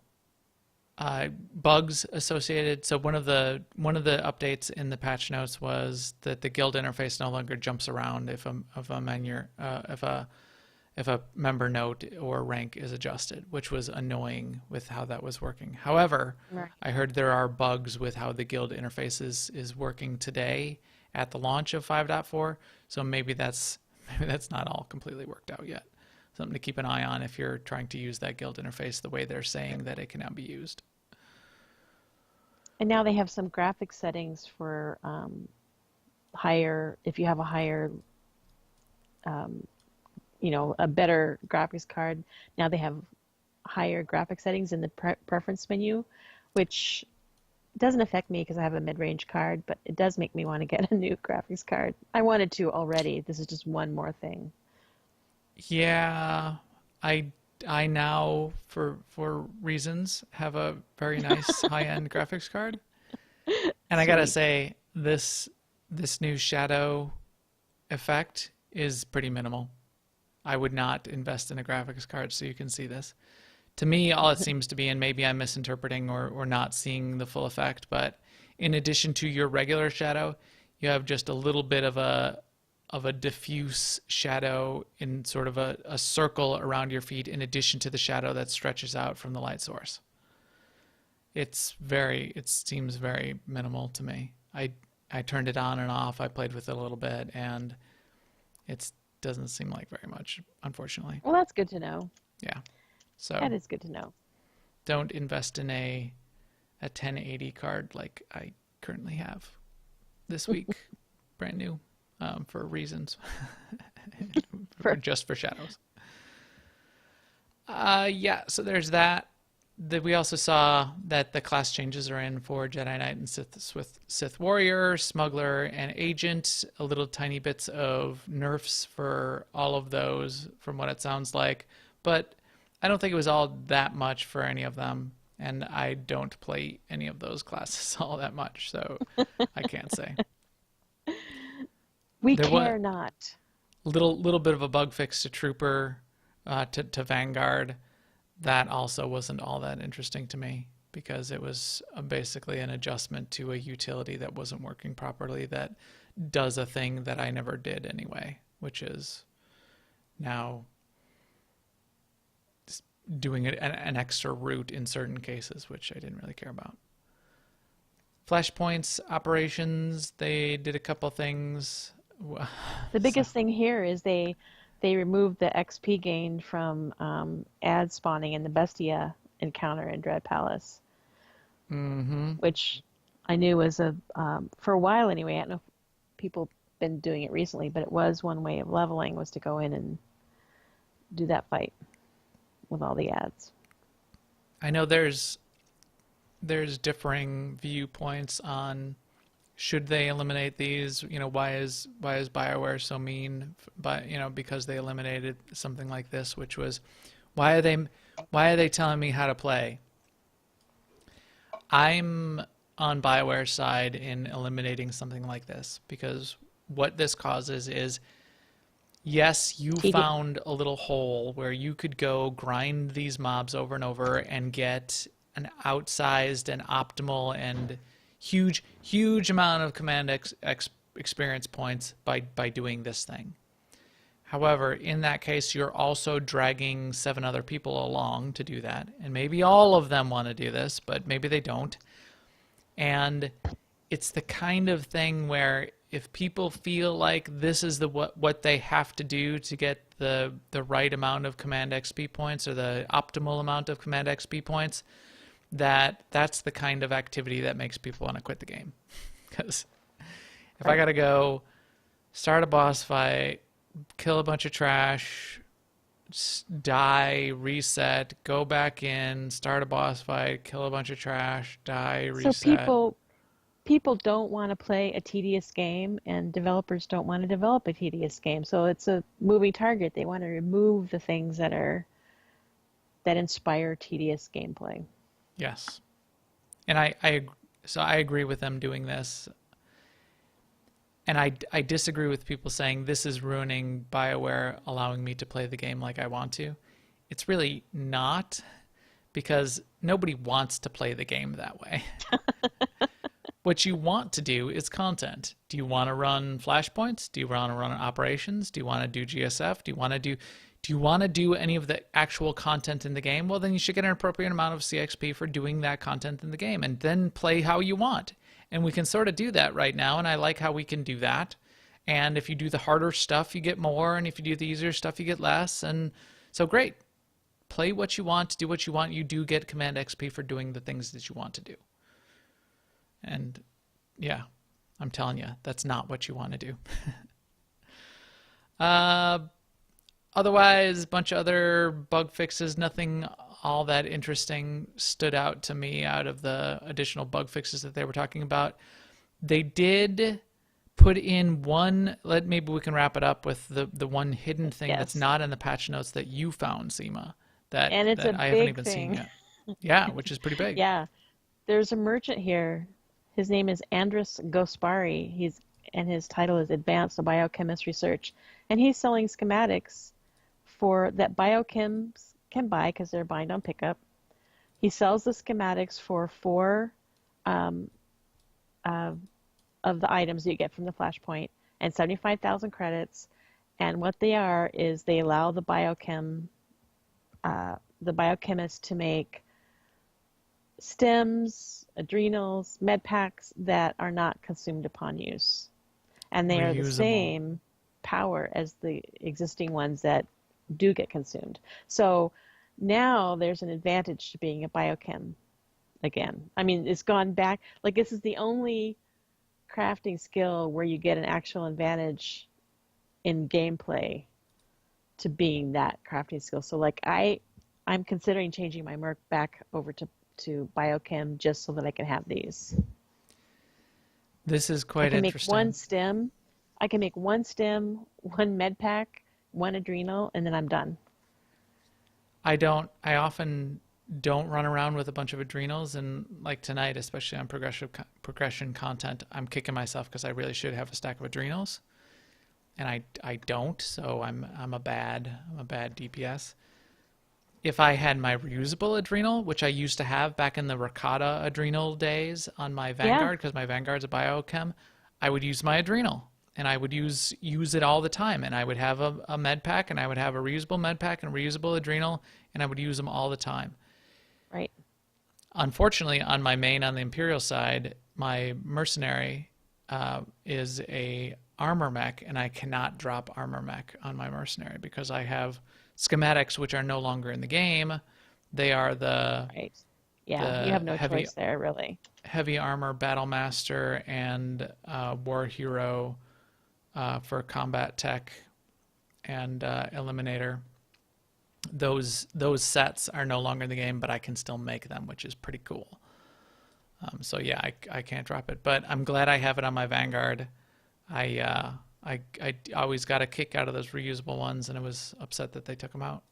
bugs associated. So one of the updates in the patch notes was that the guild interface no longer jumps around if a member note or rank is adjusted, which was annoying with how that was working. However, Right. I heard there are bugs with how the guild interface is working today at the launch of 5.4, so maybe that's not all completely worked out yet. Something to keep an eye on if you're trying to use that guild interface the way they're saying that it can now be used. And now they have some graphic settings for if you have a higher, a better graphics card. Now they have higher graphic settings in the preference menu, which doesn't affect me because I have a mid-range card, but it does make me want to get a new graphics card. I wanted to already. This is just one more thing. Yeah, I I now, for reasons, have a very nice high-end graphics card. And I gotta Sweet. say, this new shadow effect is pretty minimal. I would not invest in a graphics card so you can see this. To me, all it seems to be, and maybe I'm misinterpreting or not seeing the full effect, but in addition to your regular shadow, you have just a little bit of a diffuse shadow in sort of a circle around your feet in addition to the shadow that stretches out from the light source. It seems very minimal to me. I turned it on and off. I played with it a little bit, and it doesn't seem like very much, unfortunately. Well, that's good to know. Yeah. So That is good to know. don't invest in a 1080 card like I currently have this week, brand new, for reasons, just for shadows. Yeah, so there's that. We also saw that the class changes are in for Jedi Knight and Sith Warrior, Smuggler, and Agent. A little tiny bits of nerfs for all of those, from what it sounds like. But I don't think it was all that much for any of them. And I don't play any of those classes all that much, so I can't say. We There was care not. little bit of a bug fix to Trooper, to Vanguard. That also wasn't all that interesting to me because it was basically an adjustment to a utility that wasn't working properly that does a thing that I never did anyway, which is now doing an extra route in certain cases, which I didn't really care about. Flashpoints operations, they did a couple things. The So, biggest thing here is they removed the XP gained from ad spawning in the Bestia encounter in Dread Palace, which I knew was for a while anyway. I don't know if people been doing it recently, but it was one way of leveling was to go in and do that fight with all the ads. I know there's differing viewpoints on should they eliminate these. Why is BioWare so mean? But because they eliminated something like this, which was why are they telling me how to play? I'm on BioWare's side in eliminating something like this because what this causes is, yes, you TD. found a little hole where you could go grind these mobs over and over and get an outsized and optimal and huge amount of command experience points by doing this thing. However, in that case, you're also dragging 7 other people along to do that. And maybe all of them want to do this, but maybe they don't. And it's the kind of thing where if people feel like this is what they have to do to get the right amount of command XP points or the optimal amount of command XP points, that's the kind of activity that makes people want to quit the game. Because if I gotta go start a boss fight, kill a bunch of trash, die, reset, go back in, start a boss fight, kill a bunch of trash, die, So reset. people don't want to play a tedious game, and developers don't want to develop a tedious game. So it's a moving target. They want to remove the things that inspire tedious gameplay. Yes. And I agree with them doing this. And I disagree with people saying this is ruining BioWare, allowing me to play the game like I want to. It's really not, because nobody wants to play the game that way. What you want to do is content. Do you want to run flashpoints? Do you want to run operations? Do you want to do GSF? Do you want to do any of the actual content in the game? Well, then you should get an appropriate amount of CXP for doing that content in the game and then play how you want. And we can sort of do that right now, and I like how we can do that. And if you do the harder stuff, you get more, and if you do the easier stuff, you get less. And so great. Play what you want, do what you want. You do get command XP for doing the things that you want to do. And yeah, I'm telling you, that's not what you want to do. Otherwise, a bunch of other bug fixes. Nothing all that interesting stood out to me out of the additional bug fixes that they were talking about. They did put in one, maybe we can wrap it up with the one hidden thing that's Yes. not in the patch notes that you found, Seema, And it's a that I haven't big even seen thing. yet. Yeah, which is pretty big. Yeah. There's a merchant here. His name is Andres Gospari. And his title is Advanced Biochemist Research. And he's selling schematics for that biochems can buy because they're buying on pickup. He sells the schematics for four um, uh, of the items that you get from the Flashpoint and 75,000 credits. And what they are is they allow the biochemist to make stems, adrenals, med packs that are not consumed upon use. And they are the Reusable. same power as the existing ones that do get consumed. So now there's an advantage to being a biochem again. I mean, it's gone back. Like, this is the only crafting skill where you get an actual advantage in gameplay to being that crafting skill. So, like, I'm considering changing my Merc back over to biochem just so that I can have these. This is I quite can make one interesting. stem. I can make one stem, one med pack, one adrenal, and then I'm done. I often don't run around with a bunch of adrenals, and like tonight, especially on progression content, I'm kicking myself because I really should have a stack of adrenals, and I don't, so I'm a bad DPS. If I had my reusable adrenal, which I used to have back in the Rakata adrenal days on my Yeah, Vanguard, because my Vanguard's a biochem, I would use my adrenal. And I would use it all the time. And I would have a med pack, and I would have a reusable med pack and a reusable adrenal, and I would use them all the time. right. Unfortunately, on my main, on the Imperial side, my mercenary is a armor mech, and I cannot drop armor mech on my mercenary because I have schematics which are no longer in the game. They are Right. Yeah, you the have no choice there, really. heavy armor battle master and war hero for combat tech and eliminator. Those sets are no longer in the game, but I can still make them, which is pretty cool. So yeah, I can't drop it, but I'm glad I have it on my Vanguard. I always got a kick out of those reusable ones, and I was upset that they took them out.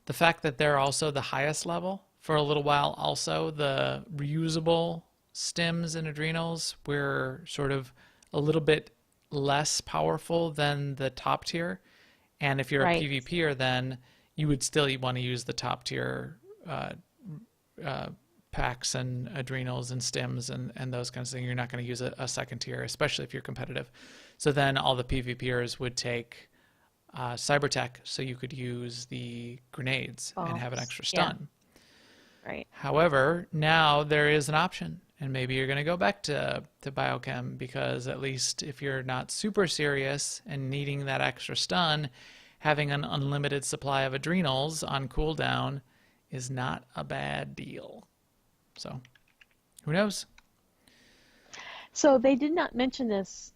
The fact that they're also the highest level for a little while, also the reusable stems and adrenals were sort of a little bit less powerful than the top tier. And if you're a Right. PvPer, then you would still want to use the top tier uh, packs and adrenals and stems and those kinds of things. You're not going to use a second tier, especially if you're competitive. So then all the PvPers would take cybertech, so you could use the grenades and have an Bombs. extra Yeah, stun. right. However, now there is an option, and maybe you're going to go back to biochem, because at least if you're not super serious and needing that extra stun, having an unlimited supply of adrenals on cooldown is not a bad deal. So, who knows? So they did not mention this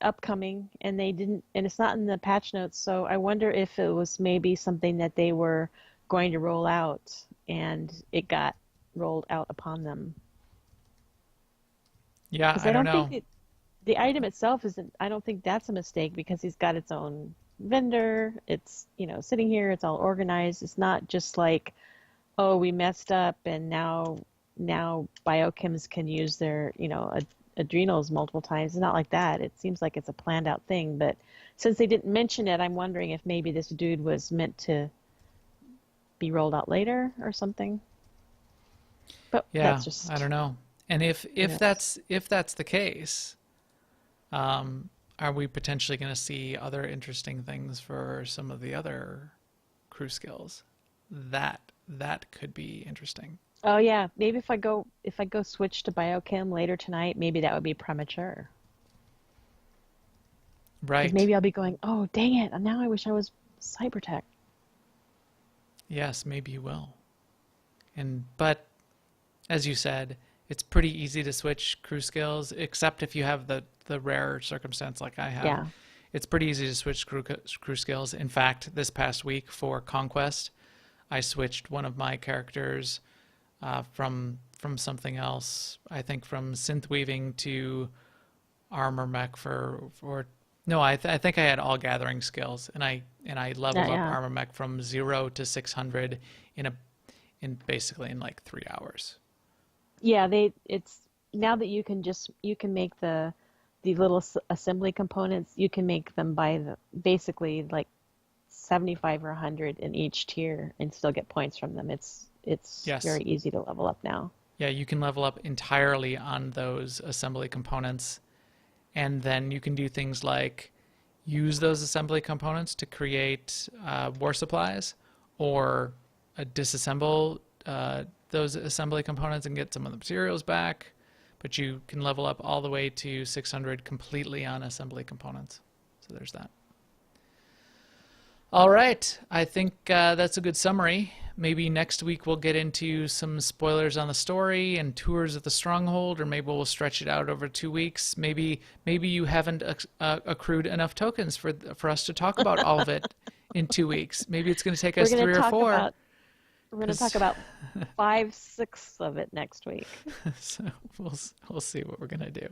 upcoming, and they didn't, and it's not in the patch notes. So I wonder if it was maybe something that they were going to roll out, and it got rolled out upon them. Yeah, Because I I don't don't think know. the item itself isn't. I don't think that's a mistake because he's got its own vendor. It's, sitting here. It's all organized. It's not just like, oh, we messed up and now biochems can use their, adrenals multiple times. It's not like that. It seems like it's a planned out thing. But since they didn't mention it, I'm wondering if maybe this dude was meant to be rolled out later or something. But Yeah, that's I just, don't know. And if who if knows. that's the case, are we potentially going to see other interesting things for some of the other crew skills? That could be interesting. Oh yeah, maybe if I go switch to biochem later tonight, maybe that would be premature. Because Right. maybe I'll be going, oh dang it, now I wish I was cybertech. Yes, maybe you will. But as you said, it's pretty easy to switch crew skills, except if you have the rare circumstance like I have. Yeah. It's pretty easy to switch crew skills. In fact, this past week for Conquest, I switched one of my characters from something else. I think from synth weaving to armor mech for No, I think I had all gathering skills, and I leveled Yeah, up yeah. Armor Mech from 0 to 600 in basically in like 3 hours. Yeah, it's now that you can make the little assembly components, you can make them by the basically like 75 or 100 in each tier and still get points from them. It's Yes. very easy to level up now. Yeah, you can level up entirely on those assembly components, and then you can do things like use those assembly components to create war supplies, or disassemble those assembly components and get some of the materials back. But you can level up all the way to 600 completely on assembly components. So there's that. All right, I think that's a good summary. Maybe next week we'll get into some spoilers on the story and tours of the stronghold, or maybe we'll stretch it out over 2 weeks. Maybe you haven't accrued enough tokens for us to talk about all of it in 2 weeks. Maybe it's going to take We're us going to 3 or talk 4. about we're going to talk about 5/6 of it next week. So we'll see what we're going to do.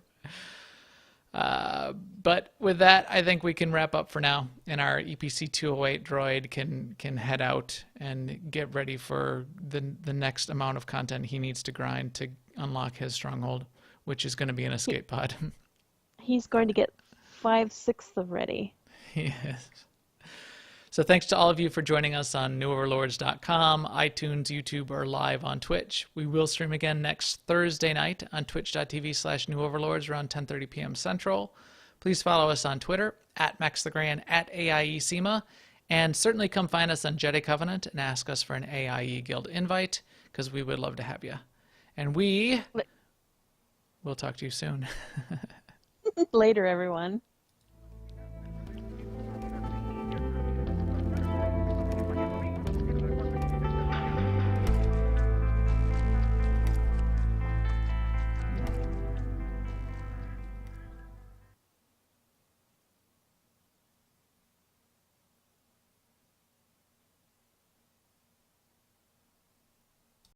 But with that, I think we can wrap up for now, and our EPC 208 droid can head out and get ready for the next amount of content he needs to grind to unlock his stronghold, which is going to be an escape pod. He's going to get 5/6 of ready. Yes. So thanks to all of you for joining us on newoverlords.com, iTunes, YouTube, or live on Twitch. We will stream again next Thursday night on twitch.tv/newoverlords around 10:30 p.m. Central. Please follow us on Twitter at MaxTheGran, at AIESEMA, and certainly come find us on Jedi Covenant and ask us for an AIE Guild invite, because we would love to have you. And we'll talk to you soon. Later, everyone.